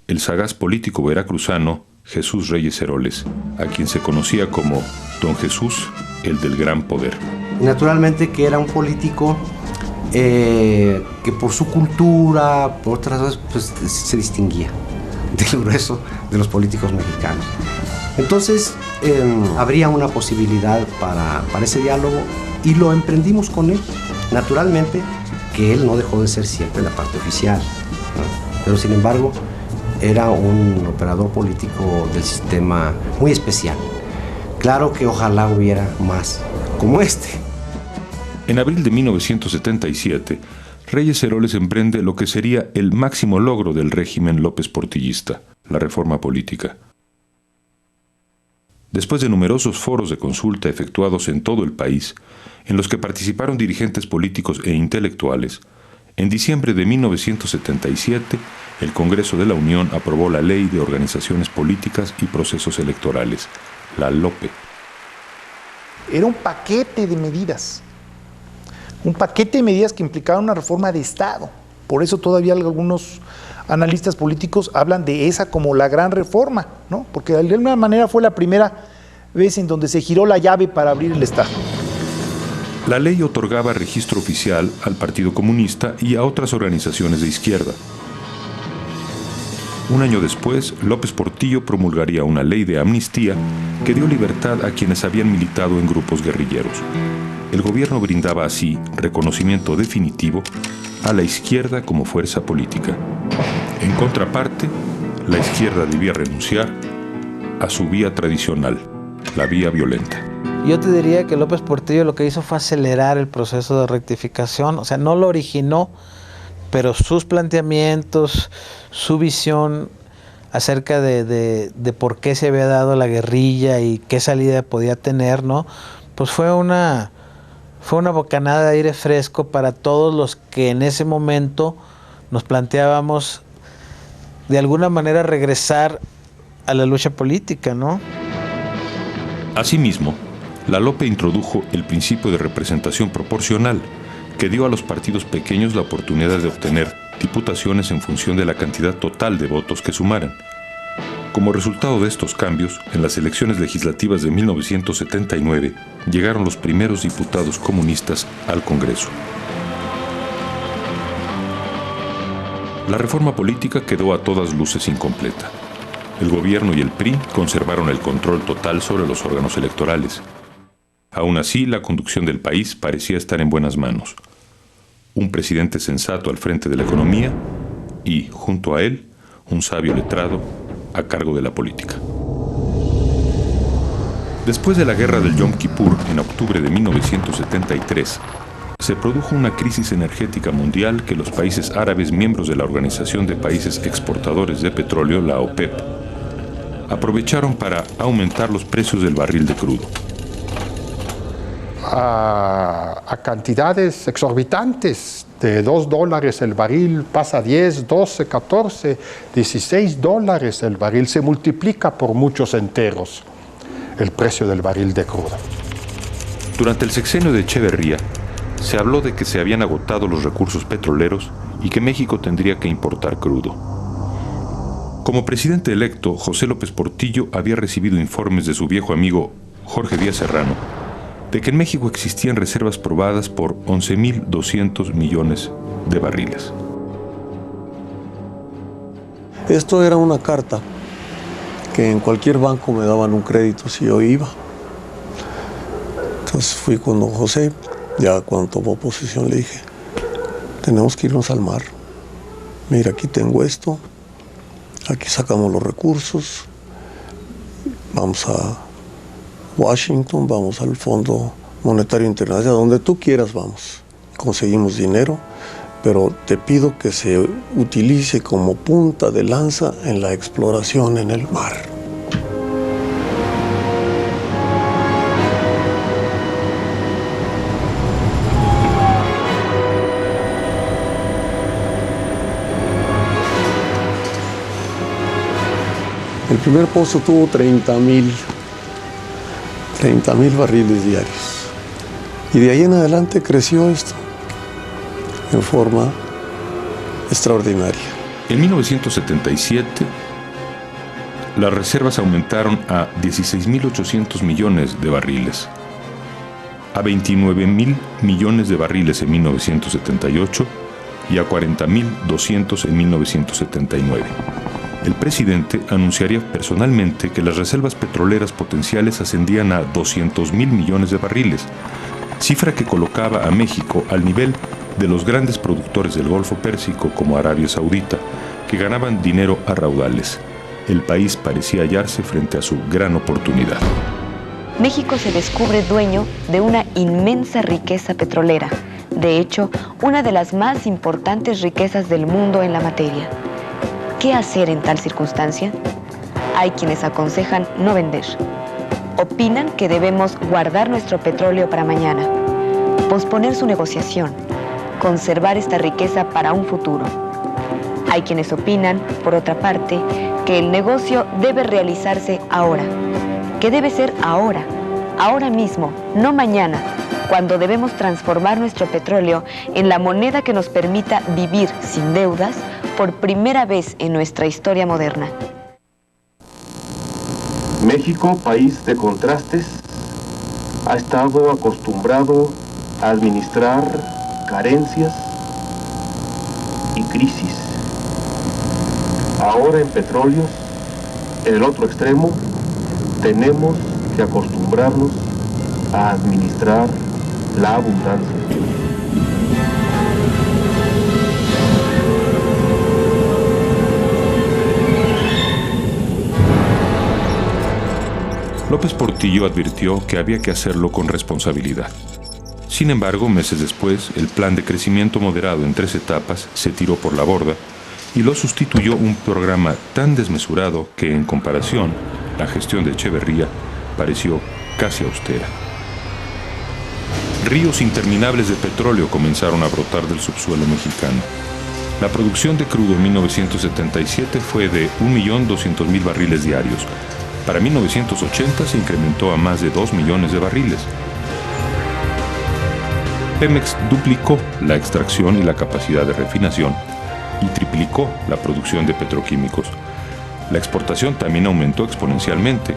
el sagaz político veracruzano Jesús Reyes Heroles, a quien se conocía como Don Jesús, el del gran poder. Naturalmente que era un político que por su cultura, por otras cosas, pues, se distinguía del grueso de los políticos mexicanos. Entonces, habría una posibilidad para ese diálogo y lo emprendimos con él. Naturalmente que él no dejó de ser siempre la parte oficial, ¿no? Pero sin embargo era un operador político del sistema muy especial. Claro que ojalá hubiera más como este. En abril de 1977, Reyes Heroles emprende lo que sería el máximo logro del régimen López Portillista, la reforma política. Después de numerosos foros de consulta efectuados en todo el país, en los que participaron dirigentes políticos e intelectuales, en diciembre de 1977, el Congreso de la Unión aprobó la Ley de Organizaciones Políticas y Procesos Electorales, la LOPE. Era un paquete de medidas que implicaban una reforma de Estado. Por eso todavía algunos analistas políticos hablan de esa como la gran reforma, ¿no? Porque de alguna manera fue la primera vez en donde se giró la llave para abrir el Estado. La ley otorgaba registro oficial al Partido Comunista y a otras organizaciones de izquierda. Un año después, López Portillo promulgaría una ley de amnistía que dio libertad a quienes habían militado en grupos guerrilleros. El gobierno brindaba así reconocimiento definitivo a la izquierda como fuerza política. En contraparte, la izquierda debía renunciar a su vía tradicional, la vía violenta. Yo te diría que López Portillo lo que hizo fue acelerar el proceso de rectificación, o sea, no lo originó, pero sus planteamientos, su visión acerca de por qué se había dado la guerrilla y qué salida podía tener, ¿no? Pues fue una bocanada de aire fresco para todos los que en ese momento nos planteábamos de alguna manera regresar a la lucha política, ¿no? Asimismo, la LOPE introdujo el principio de representación proporcional, que dio a los partidos pequeños la oportunidad de obtener diputaciones en función de la cantidad total de votos que sumaran. Como resultado de estos cambios, en las elecciones legislativas de 1979 llegaron los primeros diputados comunistas al Congreso. La reforma política quedó a todas luces incompleta. El gobierno y el PRI conservaron el control total sobre los órganos electorales. Aún así, la conducción del país parecía estar en buenas manos. Un presidente sensato al frente de la economía y, junto a él, un sabio letrado a cargo de la política. Después de la guerra del Yom Kippur, en octubre de 1973, se produjo una crisis energética mundial que los países árabes miembros de la Organización de Países Exportadores de Petróleo, la OPEP, aprovecharon para aumentar los precios del barril de crudo. A cantidades exorbitantes, de $2 el barril, pasa a 10, 12, 14, $16 el barril, se multiplica por muchos enteros el precio del barril de crudo. Durante el sexenio de Echeverría, se habló de que se habían agotado los recursos petroleros y que México tendría que importar crudo. Como presidente electo, José López Portillo había recibido informes de su viejo amigo Jorge Díaz Serrano de que en México existían reservas probadas por 11.200 millones de barriles. Esto era una carta que en cualquier banco me daban un crédito si yo iba. Entonces fui con don José, ya cuando tomó posesión le dije, tenemos que irnos al mar. Mira, aquí tengo esto, aquí sacamos los recursos, vamos a Washington, vamos al Fondo Monetario Internacional, donde tú quieras vamos. Conseguimos dinero, pero te pido que se utilice como punta de lanza en la exploración en el mar. El primer pozo tuvo 30,000 barriles diarios. Y de ahí en adelante creció esto en forma extraordinaria. En 1977, las reservas aumentaron a 16.800 millones de barriles, a 29.000 millones de barriles en 1978 y a 40.200 en 1979. El presidente anunciaría personalmente que las reservas petroleras potenciales ascendían a 200.000 millones de barriles, cifra que colocaba a México al nivel de los grandes productores del Golfo Pérsico como Arabia Saudita, que ganaban dinero a raudales. El país parecía hallarse frente a su gran oportunidad. México se descubre dueño de una inmensa riqueza petrolera, de hecho, una de las más importantes riquezas del mundo en la materia. ¿Qué hacer en tal circunstancia? Hay quienes aconsejan no vender. Opinan que debemos guardar nuestro petróleo para mañana, posponer su negociación, conservar esta riqueza para un futuro. Hay quienes opinan, por otra parte, que el negocio debe realizarse ahora, que debe ser ahora, ahora mismo, no mañana, cuando debemos transformar nuestro petróleo en la moneda que nos permita vivir sin deudas por primera vez en nuestra historia moderna. México, país de contrastes, ha estado acostumbrado a administrar carencias y crisis. Ahora en petróleos, en el otro extremo, tenemos que acostumbrarnos a administrar la abundancia. López Portillo advirtió que había que hacerlo con responsabilidad. Sin embargo, meses después, el plan de crecimiento moderado en 3 etapas se tiró por la borda y lo sustituyó un programa tan desmesurado que, en comparación, la gestión de Echeverría pareció casi austera. Ríos interminables de petróleo comenzaron a brotar del subsuelo mexicano. La producción de crudo en 1977 fue de 1.200.000 barriles diarios. Para 1980 se incrementó a más de 2 millones de barriles. Pemex duplicó la extracción y la capacidad de refinación y triplicó la producción de petroquímicos. La exportación también aumentó exponencialmente.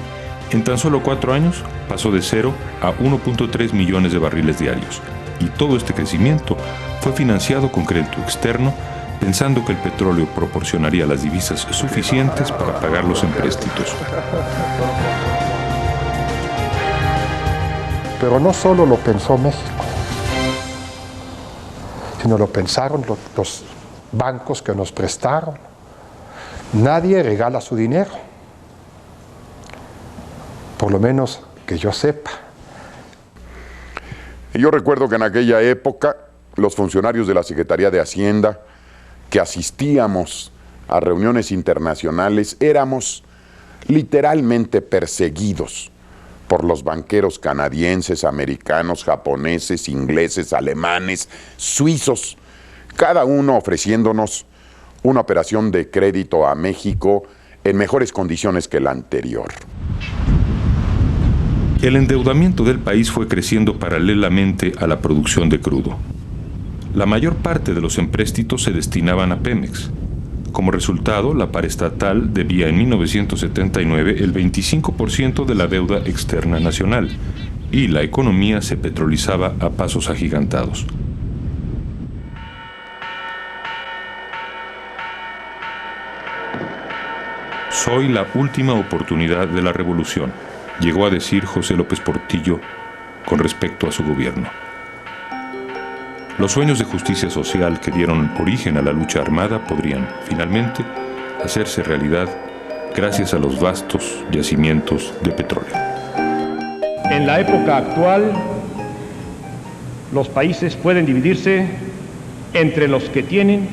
En tan solo 4 años pasó de 0 a 1.3 millones de barriles diarios. Y todo este crecimiento fue financiado con crédito externo, pensando que el petróleo proporcionaría las divisas suficientes para pagar los empréstitos. Pero no solo lo pensó México, sino lo pensaron los bancos que nos prestaron. Nadie regala su dinero, por lo menos que yo sepa. Yo recuerdo que en aquella época los funcionarios de la Secretaría de Hacienda que asistíamos a reuniones internacionales éramos literalmente perseguidos por los banqueros canadienses, americanos, japoneses, ingleses, alemanes, suizos, cada uno ofreciéndonos una operación de crédito a México en mejores condiciones que la anterior. El endeudamiento del país fue creciendo paralelamente a la producción de crudo. La mayor parte de los empréstitos se destinaban a Pemex. Como resultado, la paraestatal debía en 1979 el 25% de la deuda externa nacional y la economía se petrolizaba a pasos agigantados. Soy la última oportunidad de la revolución, llegó a decir José López Portillo con respecto a su gobierno. Los sueños de justicia social que dieron origen a la lucha armada podrían, finalmente, hacerse realidad gracias a los vastos yacimientos de petróleo. En la época actual, los países pueden dividirse entre los que tienen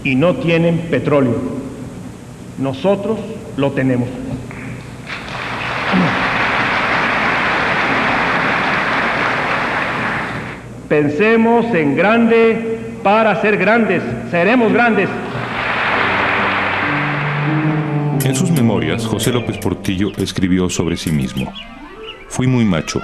y no tienen petróleo. Nosotros lo tenemos. Pensemos en grande para ser grandes. Seremos grandes. En sus memorias, José López Portillo escribió sobre sí mismo: fui muy macho.